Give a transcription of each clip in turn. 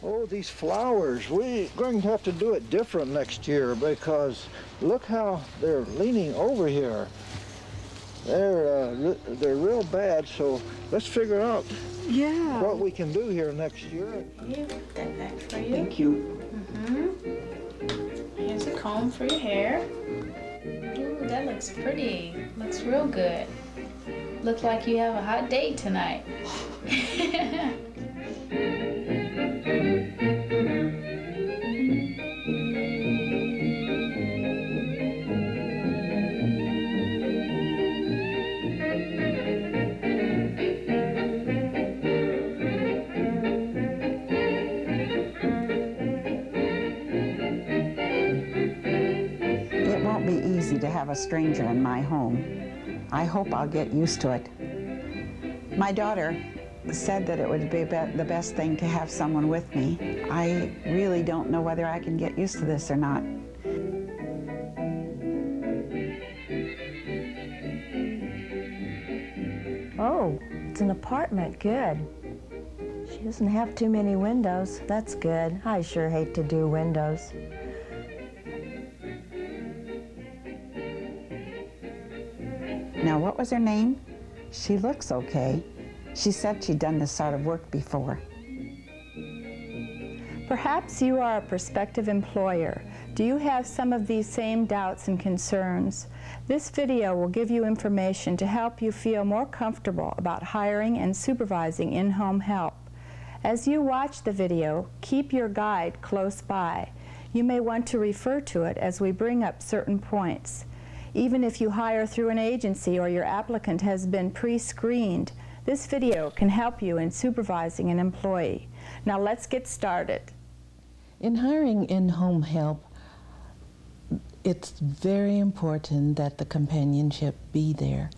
Oh, these flowers, we're going to have to do it different next year because look how they're leaning over here. They're real bad, so let's figure out what we can do here next year. You put that back for you. Thank you. Here's a comb for your hair. Ooh, that looks pretty. Looks real good. Look like you have a hot date tonight. It won't be easy to have a stranger in my home. I hope I'll get used to it. My daughter said that it would be the best thing to have someone with me. I really don't know whether I can get used to this or not. Oh, it's an apartment, good. She doesn't have too many windows, that's good. I sure hate to do windows. Now, what was her name? She looks okay. She said she'd done this sort of work before. Perhaps you are a prospective employer. Do you have some of these same doubts and concerns? This video will give you information to help you feel more comfortable about hiring and supervising in-home help. As you watch the video, keep your guide close by. You may want to refer to it as we bring up certain points. Even if you hire through an agency or your applicant has been pre-screened, this video can help you in supervising an employee. Now let's get started. In hiring in-home help, it's very important that the companionship be there.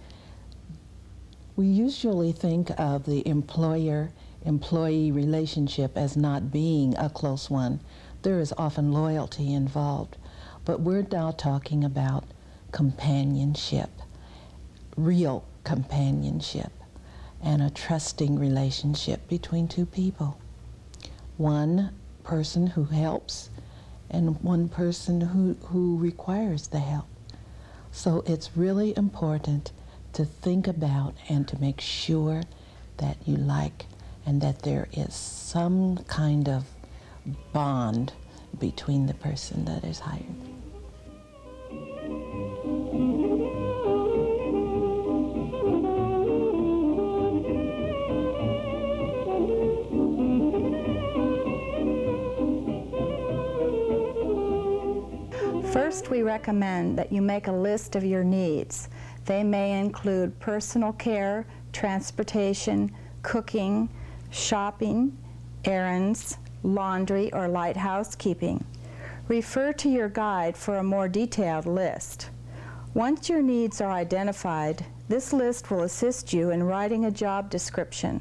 We usually think of the employer-employee relationship as not being a close one. There is often loyalty involved, but we're now talking about companionship, real companionship, and a trusting relationship between two people. One person who helps and one person who requires the help. So it's really important to think about and to make sure that you like and that there is some kind of bond between the person that is hired. First, we recommend that you make a list of your needs. They may include personal care, transportation, cooking, shopping, errands, laundry, or light housekeeping. Refer to your guide for a more detailed list. Once your needs are identified, this list will assist you in writing a job description.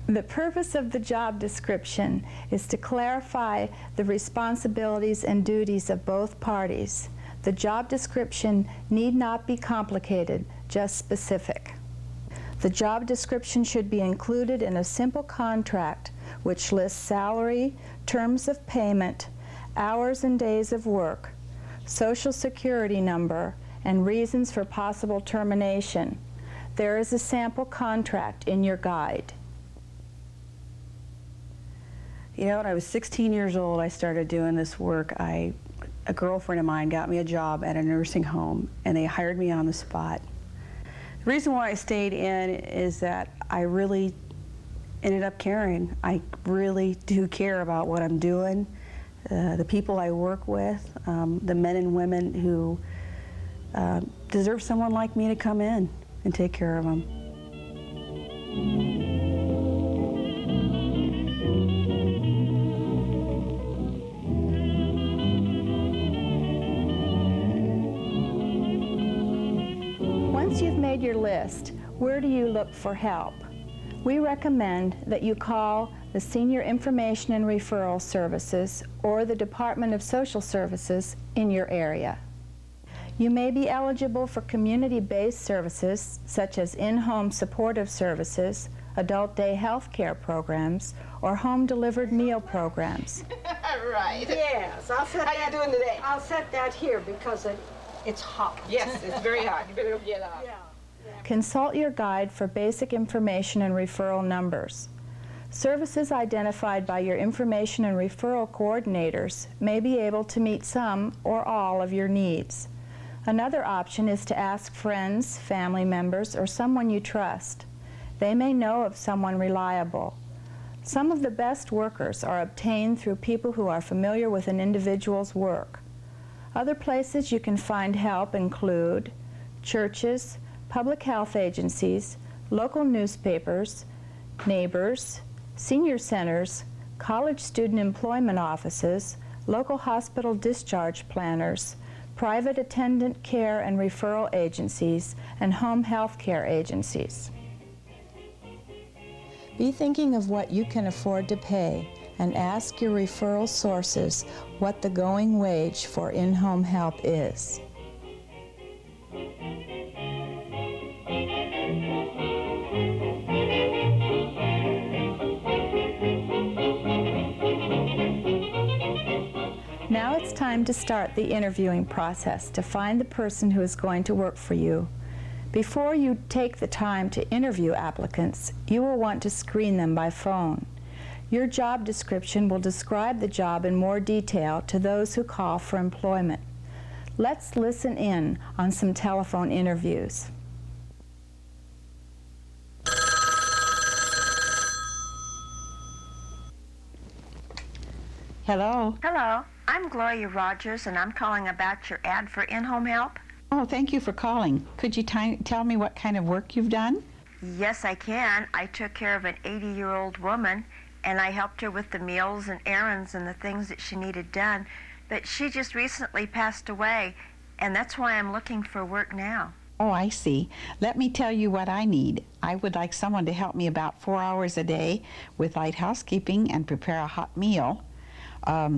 The purpose of the job description is to clarify the responsibilities and duties of both parties. The job description need not be complicated, just specific. The job description should be included in a simple contract which lists salary, terms of payment, hours and days of work, Social Security number, and reasons for possible termination. There is a sample contract in your guide. You know, when I was 16 years old, I started doing this work. A girlfriend of mine got me a job at a nursing home, and they hired me on the spot. The reason why I stayed in is that I really ended up caring. I really do care about what I'm doing, the people I work with, the men and women who deserve someone like me to come in and take care of them. Once you've made your list, where do you look for help? We recommend that you call the Senior Information and Referral Services or the Department of Social Services in your area. You may be eligible for community-based services such as in-home supportive services adult day health care programs, or home-delivered meal programs. Right. Yes, I'll set How that. you doing today? I'll set that here because it's hot. Yes, it's very hot. You better go get out. Yeah. Consult your guide for basic information and referral numbers. Services identified by your information and referral coordinators may be able to meet some or all of your needs. Another option is to ask friends, family members, or someone you trust. They may know of someone reliable. Some of the best workers are obtained through people who are familiar with an individual's work. Other places you can find help include churches, public health agencies, local newspapers, neighbors, senior centers, college student employment offices, local hospital discharge planners, private attendant care and referral agencies, and home health care agencies. Be thinking of what you can afford to pay and ask your referral sources what the going wage for in-home help is. Now it's time to start the interviewing process to find the person who is going to work for you. Before you take the time to interview applicants, you will want to screen them by phone. Your job description will describe the job in more detail to those who call for employment. Let's listen in on some telephone interviews. Hello. Hello, I'm Gloria Rogers, and I'm calling about your ad for in-home help. Oh, thank you for calling. Could you tell me what kind of work you've done? Yes, I can. I took care of an 80-year-old woman, and I helped her with the meals and errands and the things that she needed done. But she just recently passed away, and that's why I'm looking for work now. Oh, I see. Let me tell you what I need. I would like someone to help me about 4 hours a day with light housekeeping and prepare a hot meal.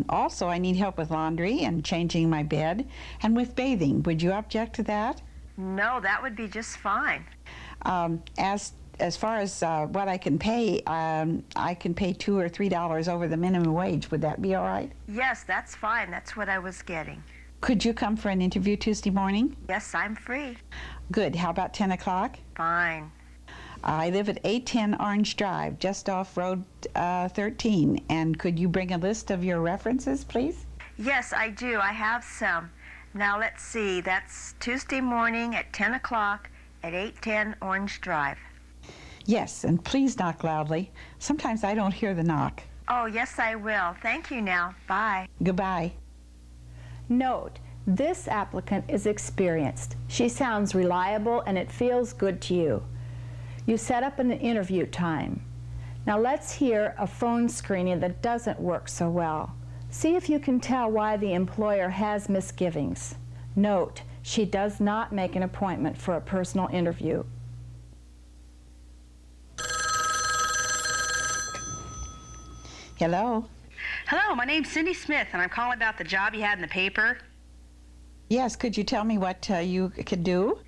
Also, I need help with laundry and changing my bed and with bathing. Would you object to that? No, that would be just fine. As far as what I can pay, I can pay $2 or $3 over the minimum wage. Would that be all right? Yes, that's fine. That's what I was getting. Could you come for an interview Tuesday morning? Yes, I'm free. Good. How about 10 o'clock? Fine. I live at 810 Orange Drive, just off Road 13. And could you bring a list of your references, please? Yes, I do. I have some. Now, let's see. That's Tuesday morning at 10 o'clock at 810 Orange Drive. Yes, and please knock loudly. Sometimes I don't hear the knock. Oh, yes, I will. Thank you now. Bye. Goodbye. Note, this applicant is experienced. She sounds reliable and it feels good to you. You set up an interview time. Now let's hear a phone screening that doesn't work so well. See if you can tell why the employer has misgivings. Note, she does not make an appointment for a personal interview. Hello? Hello, my name's Cindy Smith, and I'm calling about the job you had in the paper. Yes, could you tell me what you could do?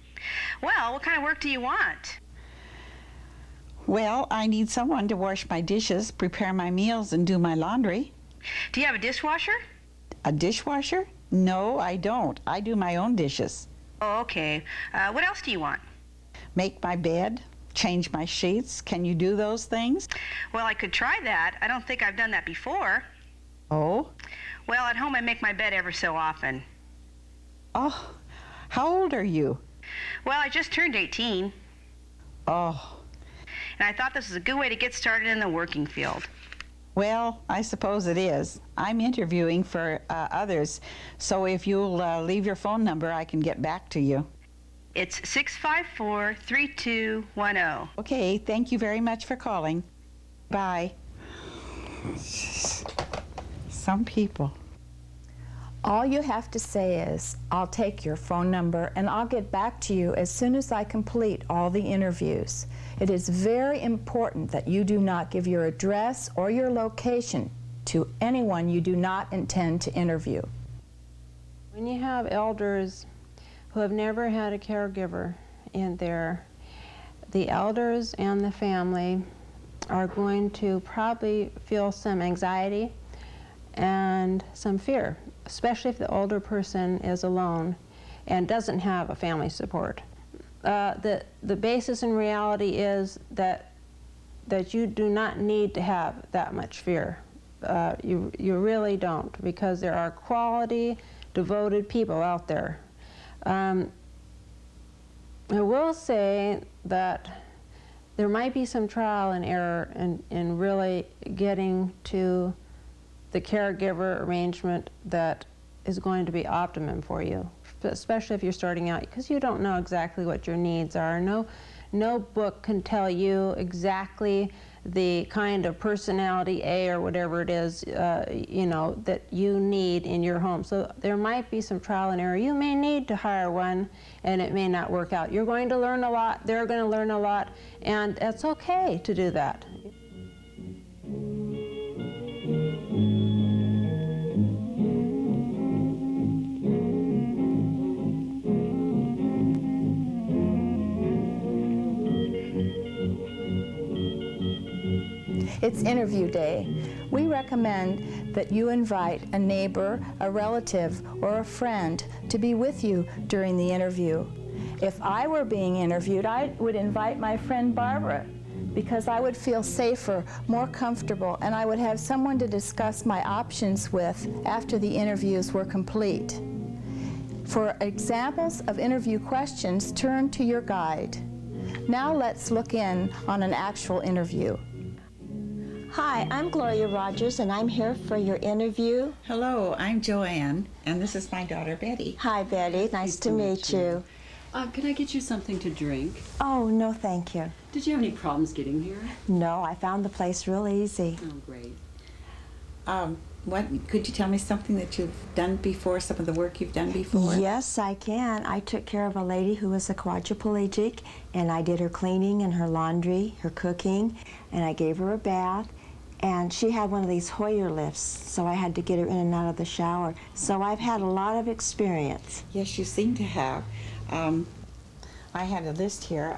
Well, what kind of work do you want? Well, I need someone to wash my dishes, prepare my meals, and do my laundry. Do you have a dishwasher? A dishwasher? No, I don't. I do my own dishes. Oh, okay. What else do you want? Make my bed, change my sheets. Can you do those things? Well, I could try that. I don't think I've done that before. Oh? Well, at home I make my bed ever so often. Oh, how old are you? Well, I just turned 18, Oh, and I thought this was a good way to get started in the working field. well, I suppose it is. I'm interviewing for others, so if you'll leave your phone number, I can get back to you. It's 654-3210. Okay, thank you very much for calling. Bye. Some people. All you have to say is, I'll take your phone number and I'll get back to you as soon as I complete all the interviews. It is very important that you do not give your address or your location to anyone you do not intend to interview. When you have elders who have never had a caregiver in there, the elders and the family are going to probably feel some anxiety and some fear, especially if the older person is alone and doesn't have a family support. The basis in reality is that you do not need to have that much fear. You really don't, because there are quality, devoted people out there. I will say that there might be some trial and error in really getting to the caregiver arrangement that is going to be optimum for you, especially if you're starting out, because you don't know exactly what your needs are. No book can tell you exactly the kind of personality A or whatever it is, you know, that you need in your home. So there might be some trial and error. You may need to hire one, and it may not work out. You're going to learn a lot. They're going to learn a lot, and it's okay to do that. It's interview day. We recommend that you invite a neighbor, a relative, or a friend to be with you during the interview. If I were being interviewed, I would invite my friend Barbara, because I would feel safer, more comfortable, and I would have someone to discuss my options with after the interviews were complete. For examples of interview questions, turn to your guide. Now let's look in on an actual interview. Hi, I'm Gloria Rogers, and I'm here for your interview. Hello, I'm Joanne, and this is my daughter Betty. Hi, Betty. Nice to meet you. Can I get you something to drink? Oh, no, thank you. Did you have any problems getting here? No, I found the place real easy. Oh, great. Could you tell me something that you've done before, some of the work you've done before? Yes, I can. I took care of a lady who was a quadriplegic, and I did her cleaning and her laundry, her cooking, and I gave her a bath. And she had one of these Hoyer lifts, so I had to get her in and out of the shower. So I've had a lot of experience. Yes, you seem to have. I had a list here.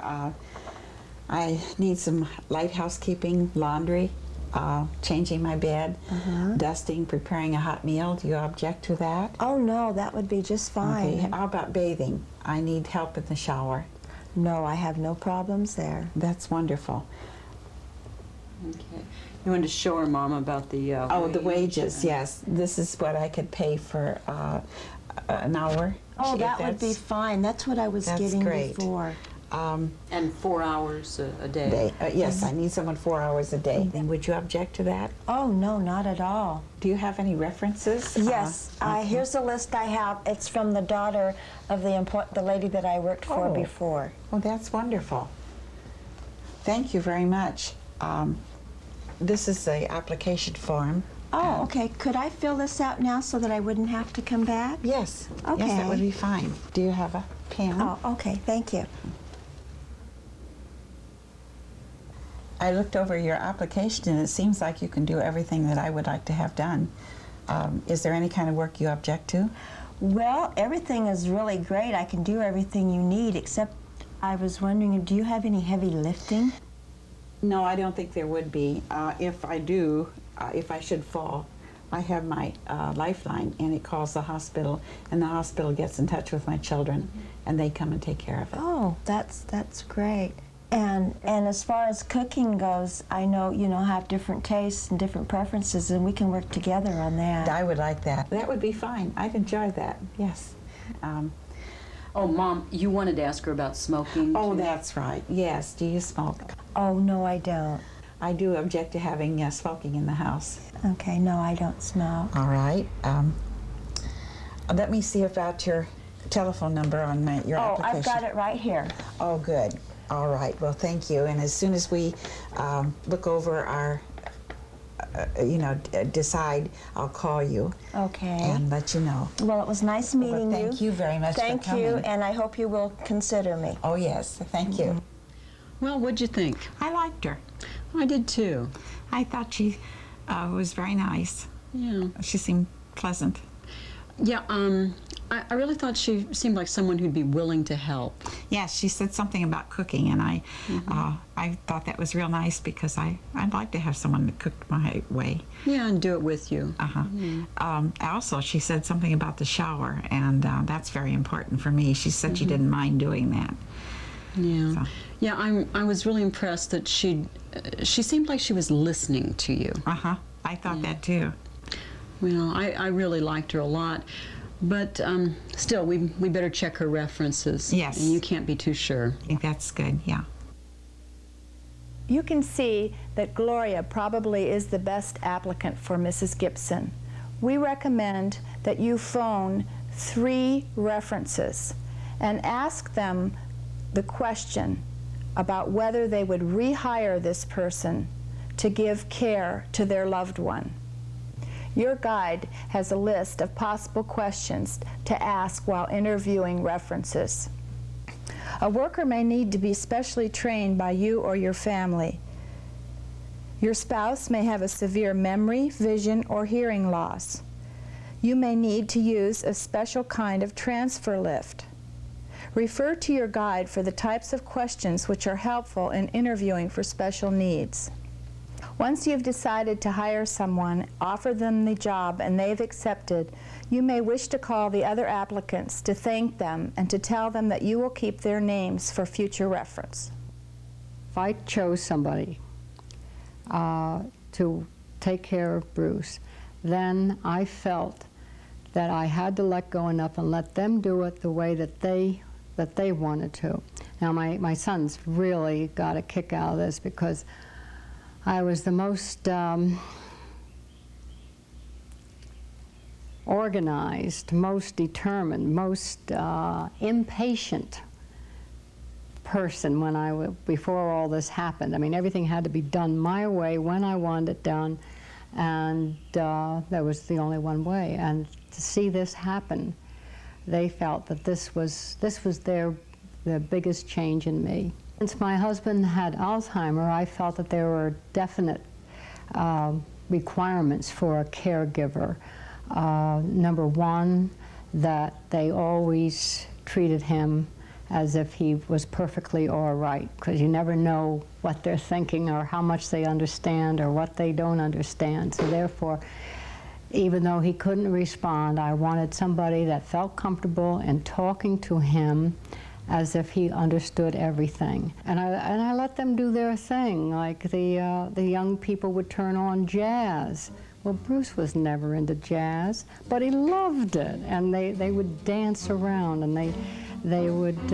I need some light housekeeping, laundry, changing my bed, dusting, preparing a hot meal. Do you object to that? Oh, no, that would be just fine. Okay. How about bathing? I need help in the shower. No, I have no problems there. That's wonderful. Okay. You wanted to show her, Mom, about the the wages, yes. This is what I could pay for an hour. Oh, that would be fine. That's what I was getting before. And 4 hours a day. Yes, I need someone 4 hours a day. Would you object to that? Oh, no, not at all. Do you have any references? Yes. Here's a list I have. It's from the daughter of the lady that I worked for before. Oh, that's wonderful. Thank you very much. This is the application form. Oh, okay. Could I fill this out now so that I wouldn't have to come back? Yes. Okay. Yes, that would be fine. Do you have a pen? Oh, okay. Thank you. I looked over your application, and it seems like you can do everything that I would like to have done. Is there any kind of work you object to? Well, everything is really great. I can do everything you need, except I was wondering, do you have any heavy lifting? No, I don't think there would be. If I do, if I should fall, I have my lifeline, and it calls the hospital, and the hospital gets in touch with my children, and they come and take care of it. Oh, that's great. And as far as cooking goes, I know have different tastes and different preferences, and we can work together on that. I would like that. That would be fine. I'd enjoy that. Yes. Oh, Mom, you wanted to ask her about smoking. Oh, that's right. Yes. Do you smoke? Oh, no, I don't. I do object to having smoking in the house. Okay, no, I don't smoke. All right. Let me see about your telephone number on your application. Oh, I've got it right here. Oh, good. All right. Well, thank you. And as soon as we look over our, decide, I'll call you. Okay. And let you know. Well, it was nice meeting you. Thank you very much for coming. Thank you, and I hope you will consider me. Oh, yes. Thank you. Well, what'd you think? I liked her. I did too. I thought she was very nice. Yeah. She seemed pleasant. Yeah, I really thought she seemed like someone who'd be willing to help. Yes, she said something about cooking, and I thought that was real nice because I'd like to have someone that cooked my way. Yeah, and do it with you. Also, she said something about the shower, and that's very important for me. She said she didn't mind doing that. Yeah, So. yeah. I was really impressed that she seemed like she was listening to you. I thought that too. Well, I really liked her a lot, but still, we better check her references. Yes. And you can't be too sure. I think that's good. Yeah. You can see that Gloria probably is the best applicant for Mrs. Gibson. We recommend that you phone 3 references and ask them the question about whether they would rehire this person to give care to their loved one. Your guide has a list of possible questions to ask while interviewing references. A worker may need to be specially trained by you or your family. Your spouse may have a severe memory, vision, or hearing loss. You may need to use a special kind of transfer lift. Refer to your guide for the types of questions which are helpful in interviewing for special needs. Once you've decided to hire someone, offer them the job, and they've accepted, you may wish to call the other applicants to thank them and to tell them that you will keep their names for future reference. If I chose somebody to take care of Bruce, then I felt that I had to let go enough and let them do it the way that they wanted to. Now my sons really got a kick out of this because I was the most organized, most determined, most impatient person before all this happened. I mean, everything had to be done my way when I wanted it done, and there was the only one way. And to see this happen, they felt that this was the biggest change in me. Since my husband had Alzheimer's, I felt that there were definite requirements for a caregiver. Number one, that they always treated him as if he was perfectly all right, because you never know what they're thinking or how much they understand or what they don't understand. So therefore, even though he couldn't respond, I wanted somebody that felt comfortable in talking to him as if he understood everything. And I let them do their thing, like the young people would turn on jazz. Well, Bruce was never into jazz, but he loved it, and they would dance around, and they would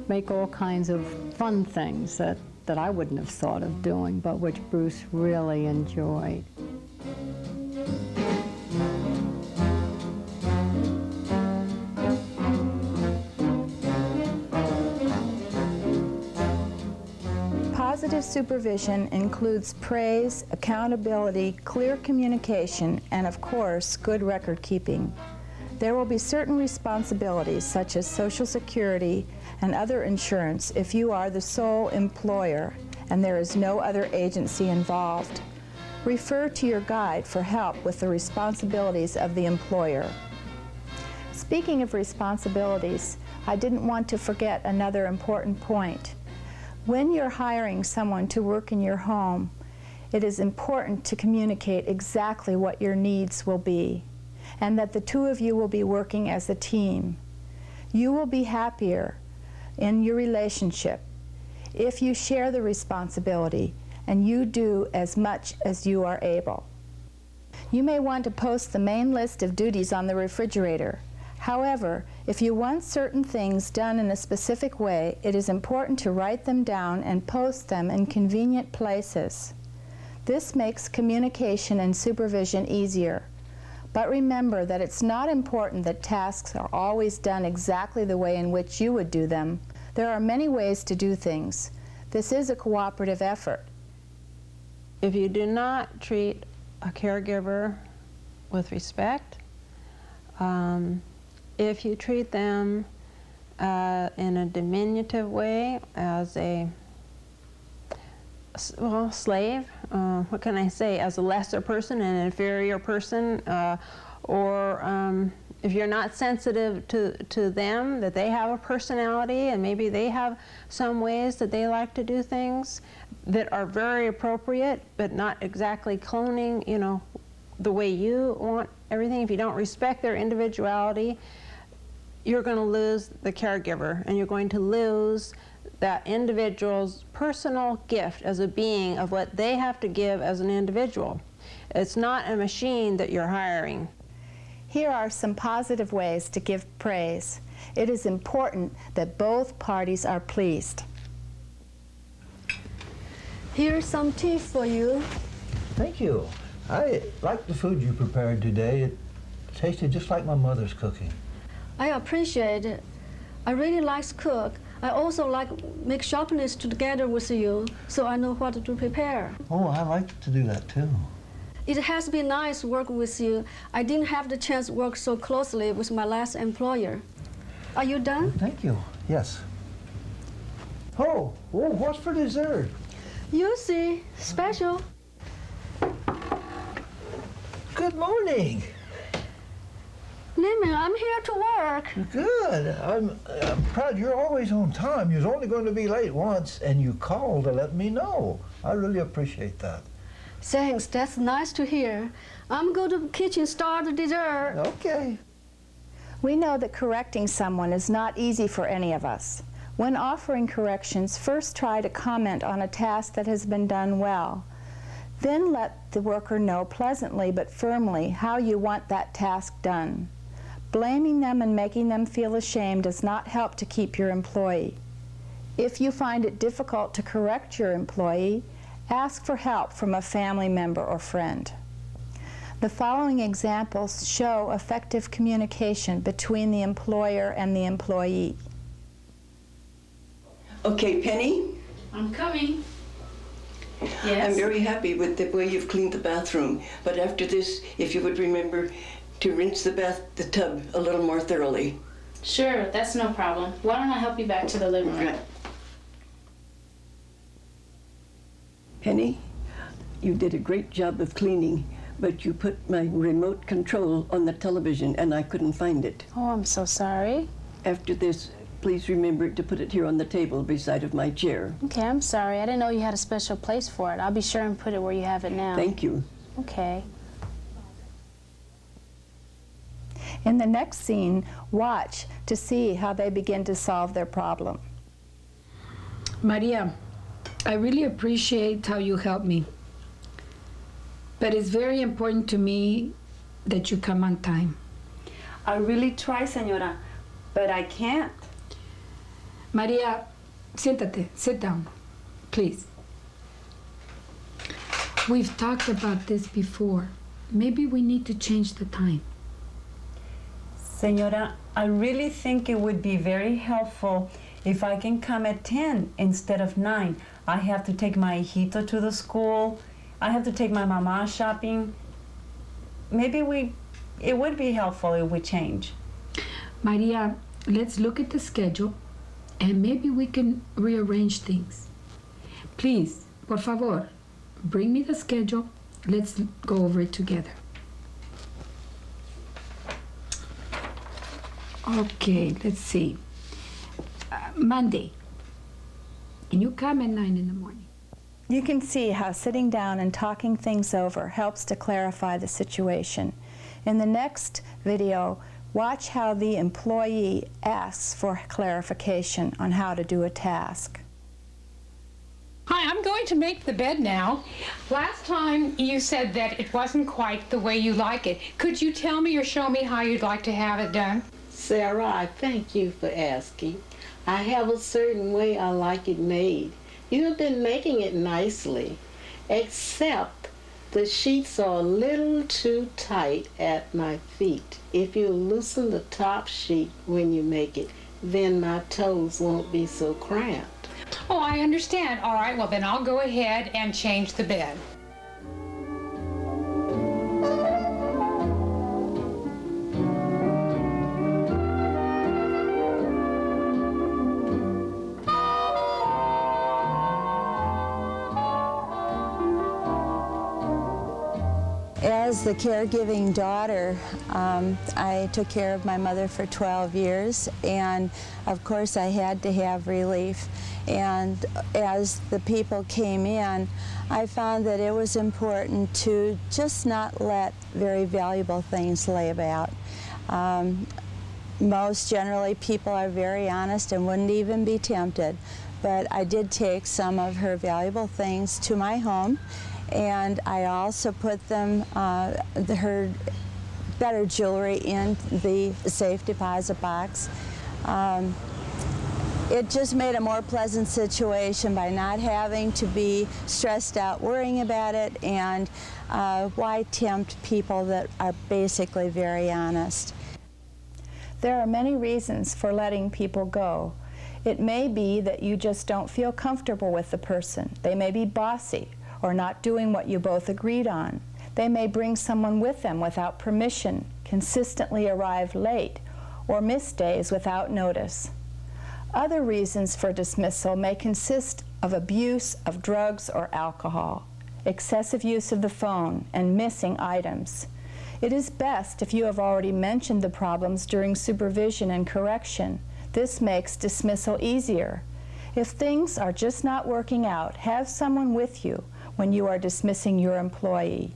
make all kinds of fun things that I wouldn't have thought of doing, but which Bruce really enjoyed. Positive supervision includes praise, accountability, clear communication, and of course, good record keeping. There will be certain responsibilities such as Social Security and other insurance if you are the sole employer and there is no other agency involved. Refer to your guide for help with the responsibilities of the employer. Speaking of responsibilities, I didn't want to forget another important point. When you're hiring someone to work in your home, it is important to communicate exactly what your needs will be, and that the two of you will be working as a team. You will be happier in your relationship if you share the responsibility and you do as much as you are able. You may want to post the main list of duties on the refrigerator. However, if you want certain things done in a specific way, it is important to write them down and post them in convenient places. This makes communication and supervision easier. But remember that it's not important that tasks are always done exactly the way in which you would do them. There are many ways to do things. This is a cooperative effort. If you do not treat a caregiver with respect, if you treat them in a diminutive way as a slave, what can I say, as a lesser person, an inferior person, or if you're not sensitive to them, that they have a personality and maybe they have some ways that they like to do things that are very appropriate, but not exactly cloning, you know, the way you want everything. If you don't respect their individuality, you're going to lose the caregiver, and you're going to lose that individual's personal gift as a being of what they have to give as an individual. It's not a machine that you're hiring. Here are some positive ways to give praise. It is important that both parties are pleased. Here's some tea for you. Thank you. I like the food you prepared today. It tasted just like my mother's cooking. I appreciate it. I really like to cook. I also like make shopping list together with you, so I know what to prepare. Oh, I like to do that too. It has been nice working with you. I didn't have the chance to work so closely with my last employer. Are you done? Thank you. Yes. Oh, what's for dessert? You see, special. Good morning. Lehman, I'm here to work. Good. I'm proud you're always on time. You was only going to be late once, and you called to let me know. I really appreciate that. Thanks, that's nice to hear. I'm going to the kitchen, start the dessert. Okay. We know that correcting someone is not easy for any of us. When offering corrections, first try to comment on a task that has been done well. Then let the worker know pleasantly but firmly how you want that task done. Blaming them and making them feel ashamed does not help to keep your employee. If you find it difficult to correct your employee, ask for help from a family member or friend. The following examples show effective communication between the employer and the employee. Okay, Penny? I'm coming. Yes? I'm very happy with the way you've cleaned the bathroom, but after this, if you would remember to rinse the tub a little more thoroughly. Sure, that's no problem. Why don't I help you back to the living room? Right. Penny, you did a great job of cleaning, but you put my remote control on the television and I couldn't find it. Oh, I'm so sorry. After this, please remember to put it here on the table beside of my chair. Okay, I'm sorry. I didn't know you had a special place for it. I'll be sure and put it where you have it now. Thank you. Okay. In the next scene, watch to see how they begin to solve their problem. Maria, I really appreciate how you helped me. But it's very important to me that you come on time. I really try, señora, but I can't. Maria, siéntate, sit down, please. We've talked about this before. Maybe we need to change the time. Señora, I really think it would be very helpful if I can come at 10 instead of 9. I have to take my hijito to the school. I have to take my mama shopping. Maybe it would be helpful if we change. Maria, let's look at the schedule and maybe we can rearrange things. Please, por favor, bring me the schedule. Let's go over it together. Okay, let's see. Monday. Can you come at 9 in the morning? You can see how sitting down and talking things over helps to clarify the situation. In the next video, watch how the employee asks for clarification on how to do a task. Hi, I'm going to make the bed now. Last time you said that it wasn't quite the way you like it. Could you tell me or show me how you'd like to have it done? Sarah, I thank you for asking. I have a certain way I like it made. You have been making it nicely, except the sheets are a little too tight at my feet. If you loosen the top sheet when you make it, then my toes won't be so cramped. Oh, I understand. All right, well then I'll go ahead and change the bed. As the caregiving daughter, I took care of my mother for 12 years, and of course I had to have relief. And as the people came in, I found that it was important to just not let very valuable things lay about. Most generally, people are very honest and wouldn't even be tempted. But I did take some of her valuable things to my home, and I also put them, her better jewelry in the safe deposit box. It just made a more pleasant situation by not having to be stressed out worrying about it, and why tempt people that are basically very honest. There are many reasons for letting people go. It may be that you just don't feel comfortable with the person. They may be bossy or not doing what you both agreed on. They may bring someone with them without permission, consistently arrive late, or miss days without notice. Other reasons for dismissal may consist of abuse of drugs or alcohol, excessive use of the phone, and missing items. It is best if you have already mentioned the problems during supervision and correction. This makes dismissal easier. If things are just not working out, have someone with you when you are dismissing your employee.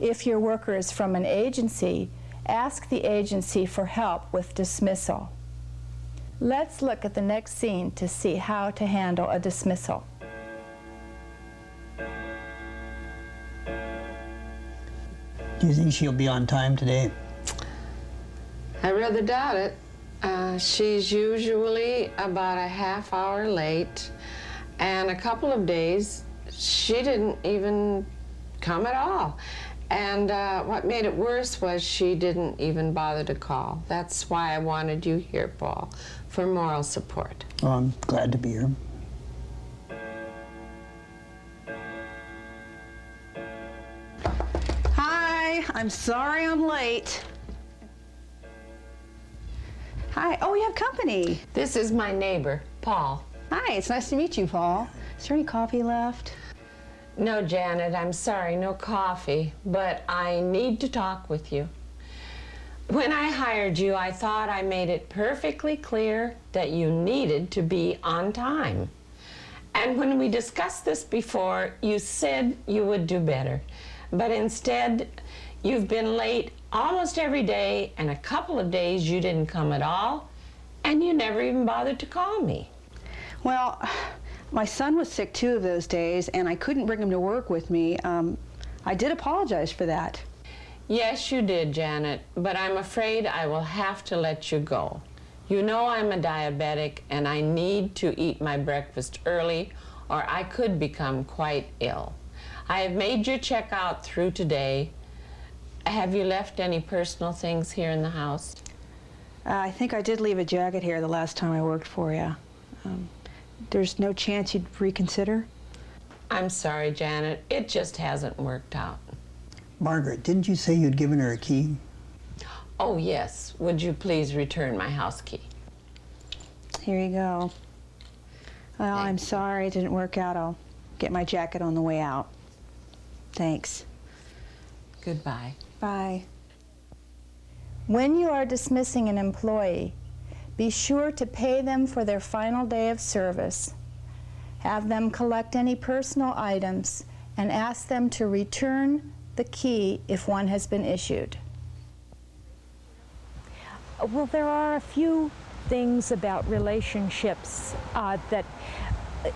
If your worker is from an agency, ask the agency for help with dismissal. Let's look at the next scene to see how to handle a dismissal. Do you think she'll be on time today? I rather doubt it. She's usually about a half hour late, and a couple of days she didn't even come at all. And what made it worse was she didn't even bother to call. That's why I wanted you here, Paul, for moral support. Well, I'm glad to be here. Hi, I'm sorry I'm late. Hi, oh, we have company. This is my neighbor, Paul. Hi, it's nice to meet you, Paul. Is there any coffee left? No, Janet, I'm sorry, no coffee, but I need to talk with you. When I hired you, I thought I made it perfectly clear that you needed to be on time. And when we discussed this before, you said you would do better. But instead, you've been late almost every day, and a couple of days you didn't come at all, and you never even bothered to call me. Well, my son was sick 2 of those days, and I couldn't bring him to work with me. I did apologize for that. Yes, you did, Janet, but I'm afraid I will have to let you go. You know I'm a diabetic, and I need to eat my breakfast early, or I could become quite ill. I have made your checkout through today. Have you left any personal things here in the house? I think I did leave a jacket here the last time I worked for you. There's no chance you'd reconsider? I'm sorry, Janet. It just hasn't worked out. Margaret, didn't you say you'd given her a key? Oh, yes. Would you please return my house key? Here you go. Well, I'm sorry it didn't work out. I'll get my jacket on the way out. Thanks. Goodbye. Bye. When you are dismissing an employee, be sure to pay them for their final day of service. Have them collect any personal items and ask them to return the key if one has been issued. Well, there are a few things about relationships that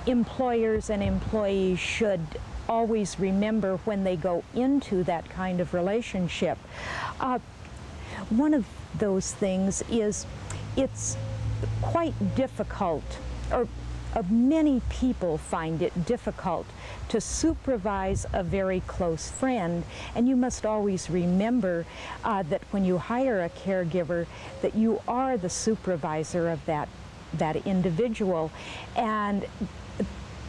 employers and employees should always remember when they go into that kind of relationship. One of those things is it's quite difficult, or many people find it difficult to supervise a very close friend, and you must always remember that when you hire a caregiver that you are the supervisor of that individual, and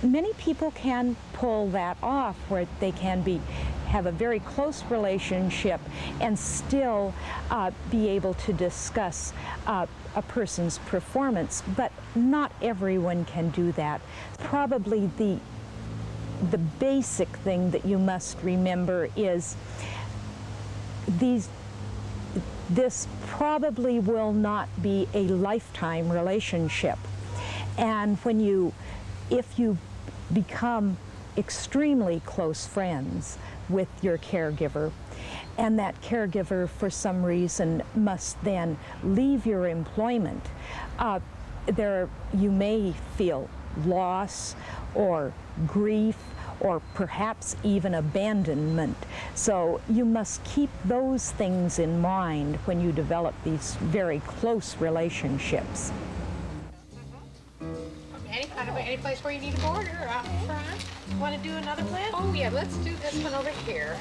many people can pull that off where they can have a very close relationship and still be able to discuss a person's performance, but not everyone can do that. Probably the basic thing that you must remember is this probably will not be a lifetime relationship. And if you become extremely close friends with your caregiver, and that caregiver for some reason must then leave your employment, you may feel loss or grief or perhaps even abandonment. So you must keep those things in mind when you develop these very close relationships. Any place where you need a border out front? Want to do another plan? Oh yeah, let's do this one over here.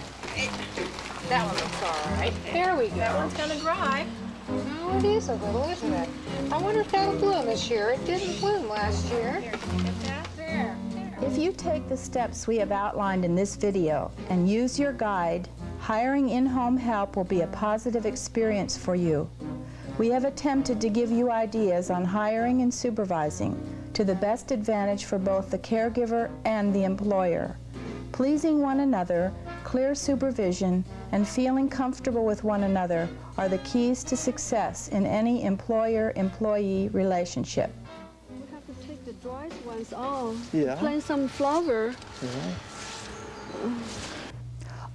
That one looks all right. There we go. That one's gonna dry. No, it is a little, isn't it? I wonder if that'll bloom this year. It didn't bloom last year. Here, get that there. If you take the steps we have outlined in this video and use your guide, hiring in-home help will be a positive experience for you. We have attempted to give you ideas on hiring and supervising to the best advantage for both the caregiver and the employer. Pleasing one another, clear supervision, and feeling comfortable with one another are the keys to success in any employer-employee relationship. We have to take the dry ones off. Yeah. Plant some flower.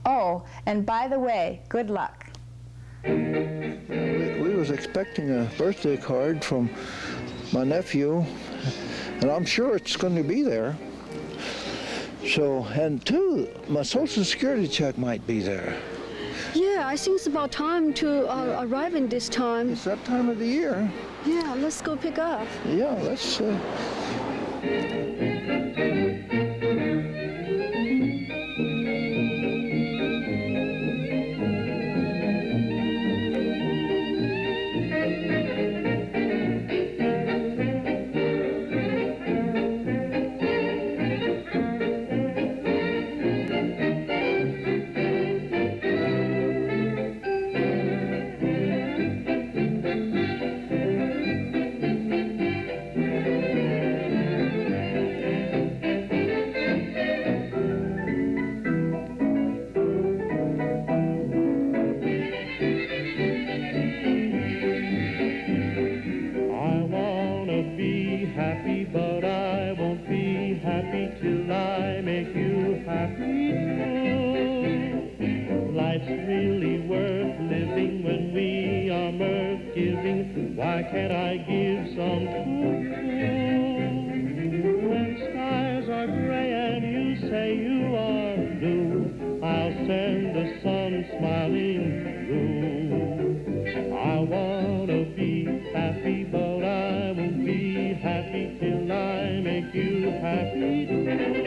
Oh, and by the way, good luck. We was expecting a birthday card from my nephew, and I'm sure it's going to be there. So, and two, my Social Security check might be there. Yeah, I think it's about time to arrive in this time. It's that time of the year. Yeah, let's go pick up. Yeah, let's... Why can't I give some too? When skies are gray and you say you are blue, I'll send the sun smiling through. I wanna be happy, but I won't be happy till I make you happy.